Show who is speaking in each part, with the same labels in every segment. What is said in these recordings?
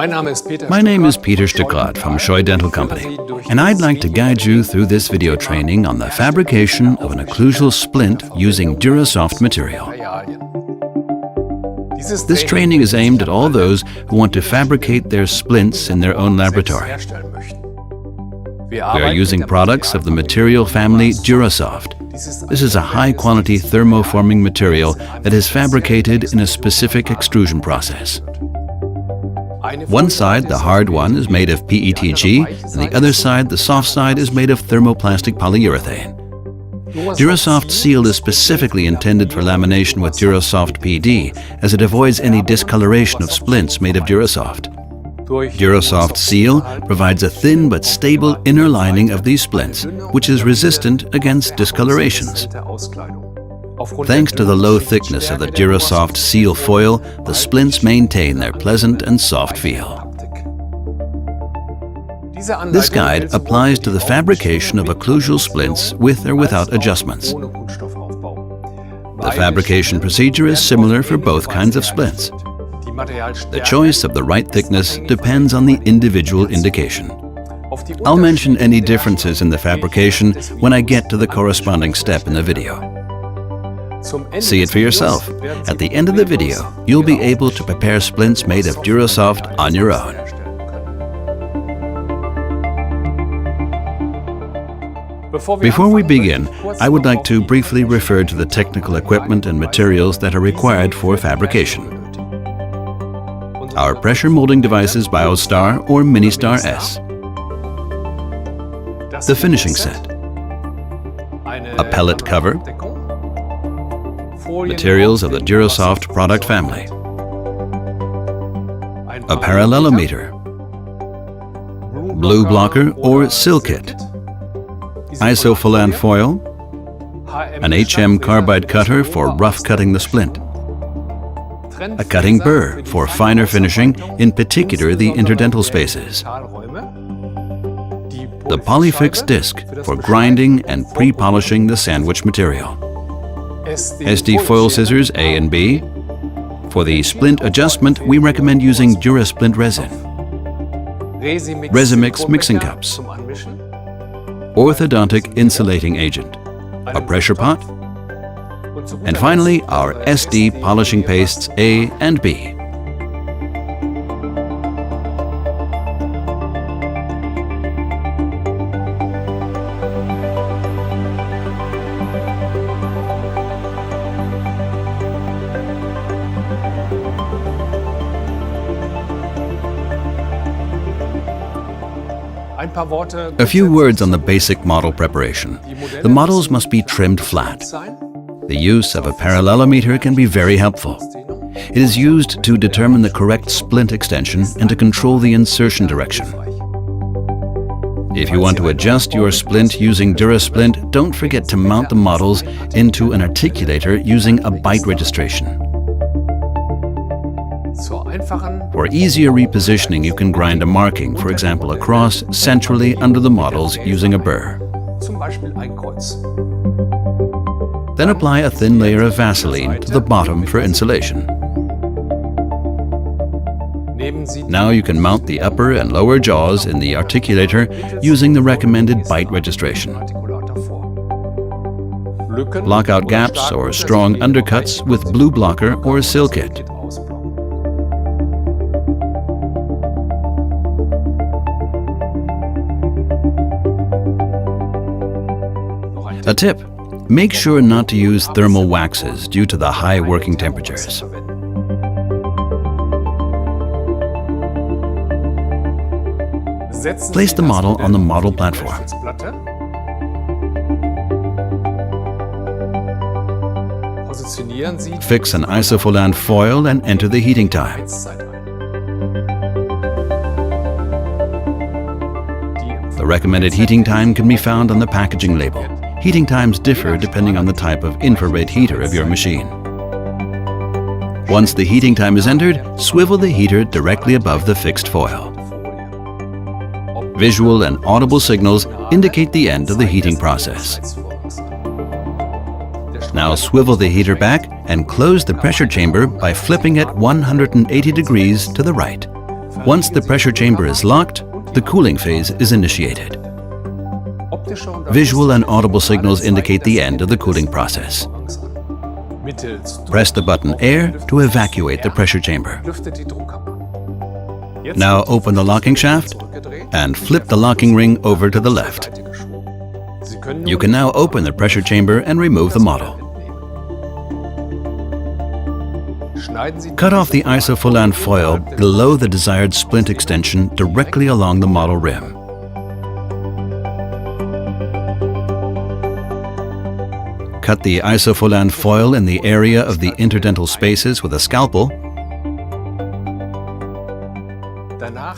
Speaker 1: My name is Peter Stuckrat from Scheu Dental Company, and I'd like to guide you through this video training on the fabrication of an occlusal splint using DURASOFT material. This training is aimed at all those who want to fabricate their splints in their own laboratory. We are using products of the material family DURASOFT. This is a high-quality thermoforming material that is fabricated in a specific extrusion process. One side, the hard one, is made of PETG, and the other side, the soft side, is made of thermoplastic polyurethane. DURASOFT Seal is specifically intended for lamination with DURASOFT PD, as it avoids any discoloration of splints made of DURASOFT. DURASOFT Seal provides a thin but stable inner lining of these splints, which is resistant against discolorations. Thanks to the low thickness of the DURASOFT Seal foil, the splints maintain their pleasant and soft feel. This guide applies to the fabrication of occlusal splints with or without adjustments. The fabrication procedure is similar for both kinds of splints. The choice of the right thickness depends on the individual indication. I'll mention any differences in the fabrication when I get to the corresponding step in the video. See it for yourself. At the end of the video, you'll be able to prepare splints made of DURASOFT on your own. Before we begin, I would like to briefly refer to the technical equipment and materials that are required for fabrication. Our pressure molding devices BioStar or MiniStar S. The finishing set. A pellet cover. Materials of the DURASOFT product family. A parallelometer. Blue blocker or sill kit. Isofilant foil. An HM carbide cutter for rough cutting the splint. A cutting burr for finer finishing, in particular the interdental spaces. The polyfix disc for grinding and pre-polishing the sandwich material. SD foil scissors A and B. For the splint adjustment, we recommend using DuraSplint resin. Resimix mixing cups. Orthodontic insulating agent. A pressure pot. And finally, our SD polishing pastes A and B. A few words on the basic model preparation. The models must be trimmed flat. The use of a parallelometer can be very helpful. It is used to determine the correct splint extension and to control the insertion direction. If you want to adjust your splint using DuraSplint, don't forget to mount the models into an articulator using a bite registration. For easier repositioning, you can grind a marking, for example a cross, centrally under the models using a burr. Then apply a thin layer of Vaseline to the bottom for insulation. Now you can mount the upper and lower jaws in the articulator using the recommended bite registration. Block out gaps or strong undercuts with blue blocker or sill kit. A tip: make sure not to use thermal waxes due to the high working temperatures. Place the model on the model platform. Fix an isofilant foil and enter the heating time. The recommended heating time can be found on the packaging label. Heating times differ depending on the type of infrared heater of your machine. Once the heating time is entered, swivel the heater directly above the fixed foil. Visual and audible signals indicate the end of the heating process. Now swivel the heater back and close the pressure chamber by flipping it 180 degrees to the right. Once the pressure chamber is locked, the cooling phase is initiated. Visual and audible signals indicate the end of the cooling process. Press the button Air to evacuate the pressure chamber. Now open the locking shaft and flip the locking ring over to the left. You can now open the pressure chamber and remove the model. Cut off the isofulan foil below the desired splint extension directly along the model rim. Cut the isofulan foil in the area of the interdental spaces with a scalpel,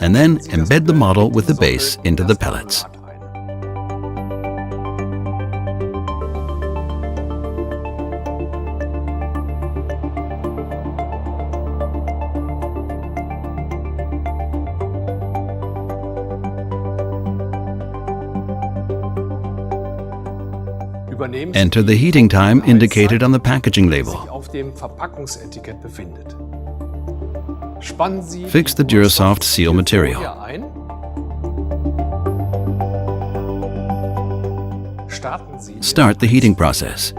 Speaker 1: and then embed the model with the base into the pellets. Enter the heating time indicated on the packaging label. Fix the DURASOFT seal material. Start the heating process.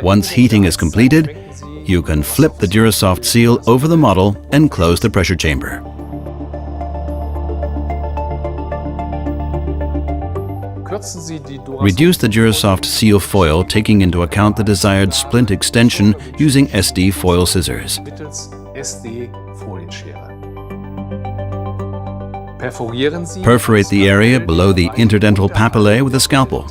Speaker 1: Once heating is completed, you can flip the DURASOFT seal over the model and close the pressure chamber. Reduce the DURASOFT seal foil, taking into account the desired splint extension using SD foil scissors. Perforate the area below the interdental papillae with a scalpel.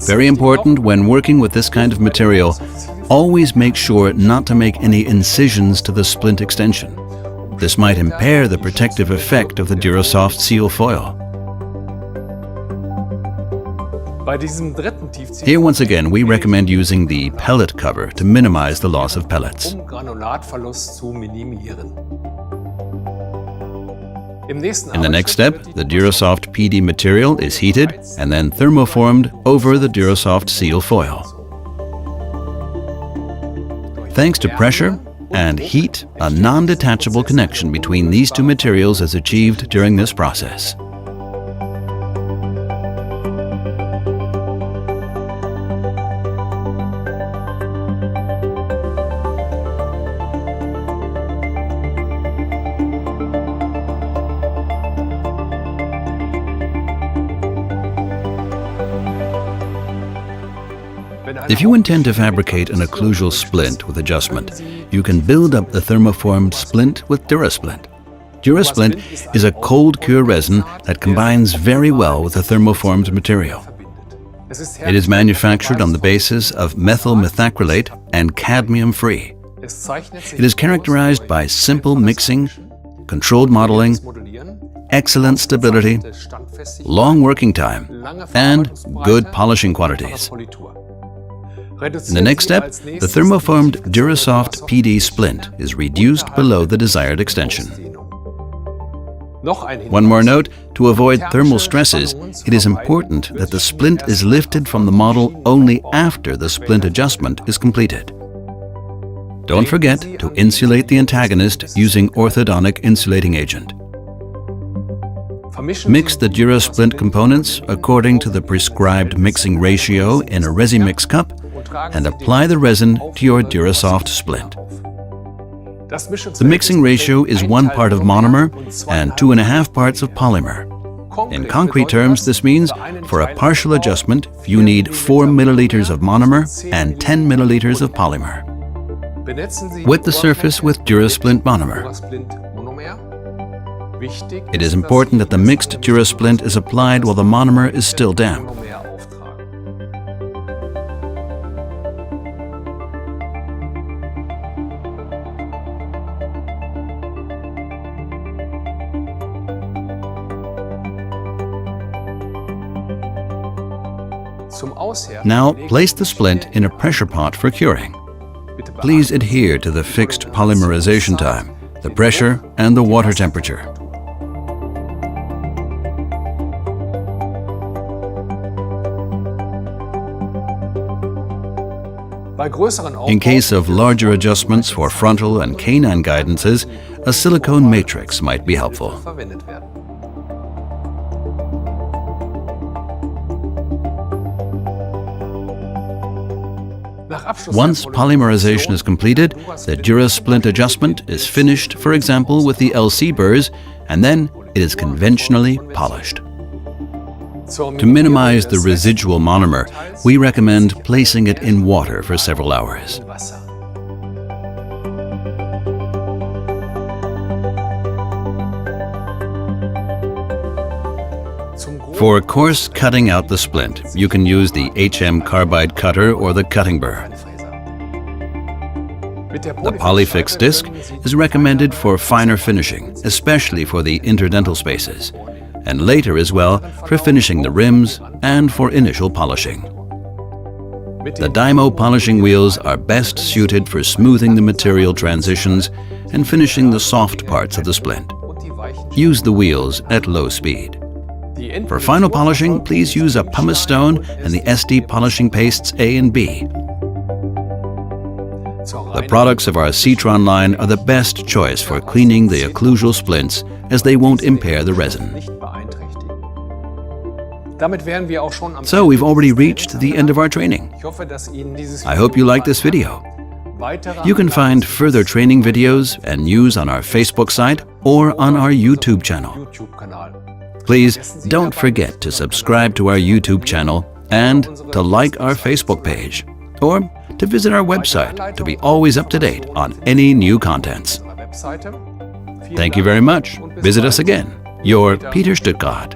Speaker 1: Very important when working with this kind of material, always make sure not to make any incisions to the splint extension. This might impair the protective effect of the DURASOFT seal foil. Here once again we recommend using the pellet cover to minimize the loss of pellets. In the next step, the DURASOFT PD material is heated and then thermoformed over the DURASOFT seal foil. Thanks to pressure and heat, a non-detachable connection between these two materials is achieved during this process. If you intend to fabricate an occlusal splint with adjustment, you can build up the thermoformed splint with DuraSplint. DuraSplint is a cold cure resin that combines very well with the thermoformed material. It is manufactured on the basis of methyl methacrylate and cadmium-free. It is characterized by simple mixing, controlled modeling, excellent stability, long working time, and good polishing qualities. In the next step, the thermoformed DURASOFT PD splint is reduced below the desired extension. One more note, to avoid thermal stresses, it is important that the splint is lifted from the model only after the splint adjustment is completed. Don't forget to insulate the antagonist using orthodonic insulating agent. Mix the DuraSplint components according to the prescribed mixing ratio in a Resimix cup and apply the resin to your DuraSoft splint. The mixing ratio is 1 part of monomer and 2.5 parts of polymer. In concrete terms, this means for a partial adjustment, you need 4 milliliters of monomer and 10 milliliters of polymer. Wet the surface with DuraSplint monomer. It is important that the mixed DuraSplint is applied while the monomer is still damp. Now place the splint in a pressure pot for curing. Please adhere to the fixed polymerization time, the pressure, and the water temperature. In case of larger adjustments for frontal and canine guidances, a silicone matrix might be helpful. Once polymerization is completed, the DuraSplint adjustment is finished, for example, with the LC burrs, and then it is conventionally polished. To minimize the residual monomer, we recommend placing it in water for several hours. For coarse cutting out the splint, you can use the HM carbide cutter or the cutting burr. The Polyfix disc is recommended for finer finishing, especially for the interdental spaces, and later as well for finishing the rims and for initial polishing. The Dymo polishing wheels are best suited for smoothing the material transitions and finishing the soft parts of the splint. Use the wheels at low speed. For final polishing, please use a pumice stone and the SD polishing pastes A and B. The products of our Citron line are the best choice for cleaning the occlusal splints, as they won't impair the resin. So we've already reached the end of our training. I hope you liked this video. You can find further training videos and news on our Facebook site or on our YouTube channel. Please don't forget to subscribe to our YouTube channel and to like our Facebook page, or to visit our website to be always up to date on any new contents. Thank you very much. Visit us again. Your Peter Stuttgart.